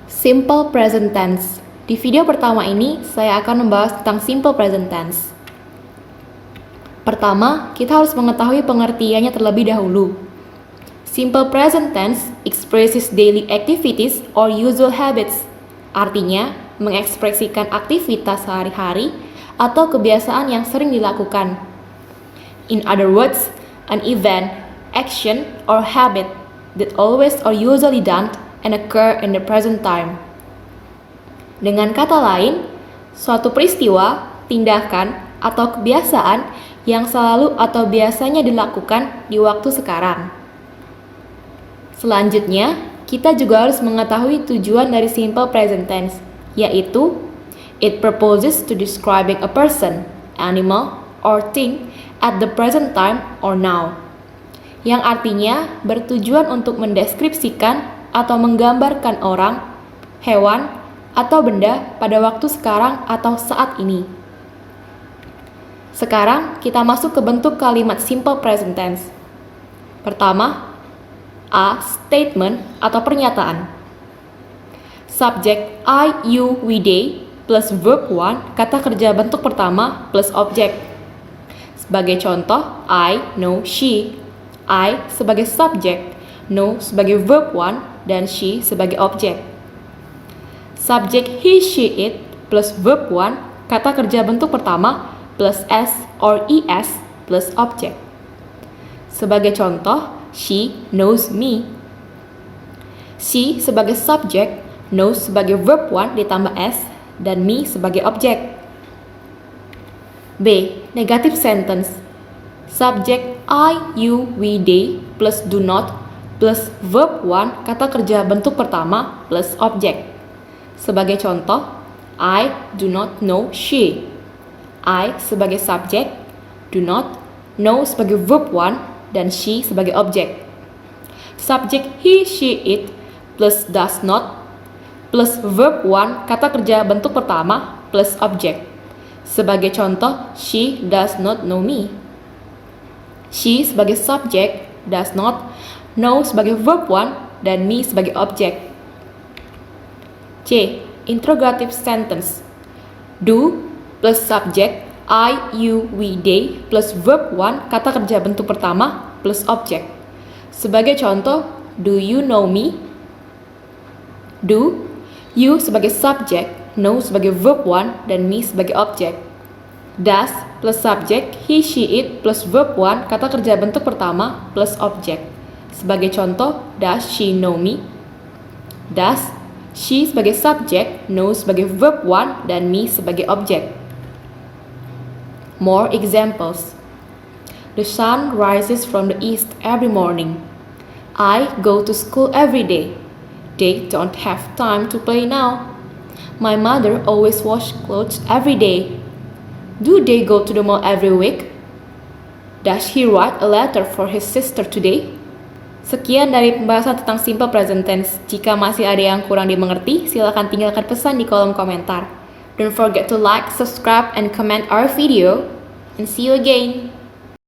Simple present tense. Di video pertama ini, saya akan membahas tentang simple present tense. Pertama, kita harus mengetahui pengertiannya terlebih dahulu. Simple present tense expresses daily activities or usual habits. Artinya, mengekspresikan aktivitas sehari-hari atau kebiasaan yang sering dilakukan. In other words, an event, action, or habit that always or usually done and occur in the present time. Dengan kata lain, suatu peristiwa, tindakan, atau kebiasaan yang selalu atau biasanya dilakukan di waktu sekarang. Selanjutnya, kita juga harus mengetahui tujuan dari simple present tense, yaitu it proposes to describing a person, animal, or thing at the present time or now. Yang artinya bertujuan untuk mendeskripsikan atau menggambarkan orang, hewan, atau benda pada waktu sekarang atau saat ini. Sekarang kita masuk ke bentuk kalimat simple present tense. Pertama, A. Statement atau pernyataan. Subjek I, you, we, they plus verb one, kata kerja bentuk pertama plus objek. Sebagai contoh, I, no, she. I sebagai subjek, no sebagai verb one, dan she sebagai objek. Subjek he, she, it plus verb one, kata kerja bentuk pertama plus s or es plus objek. Sebagai contoh, she knows me. She sebagai subjek, knows sebagai verb one ditambah s, dan me sebagai objek. B. Negative sentence. Subjek I, you, we, they plus do not plus verb one, kata kerja bentuk pertama plus objek. Sebagai contoh, I do not know she. I sebagai subjek, do not, know sebagai verb one, dan she sebagai objek. Subjek he, she, it plus does not plus verb one, kata kerja bentuk pertama plus objek. Sebagai contoh, she does not know me. She sebagai subjek, does not, know sebagai verb one, dan me sebagai objek. C. Interrogative sentence. Do plus subjek I, you, we, they plus verb one, kata kerja bentuk pertama plus objek. Sebagai contoh, do you know me? Do, you sebagai subjek, know sebagai verb one, dan me sebagai objek. Does plus subjek he, she, it plus verb one, kata kerja bentuk pertama plus objek. Sebagai contoh, does she know me? Does, she sebagai subjek, know sebagai verb one, dan me sebagai objek. More examples. The sun rises from the east every morning. I go to school every day. They don't have time to play now. My mother always washes clothes every day. Do they go to the mall every week? Does he write a letter for his sister today? Sekian dari pembahasan tentang simple present tense. Jika masih ada yang kurang dimengerti, silakan tinggalkan pesan di kolom komentar. Don't forget to like, subscribe, and comment our video. And see you again!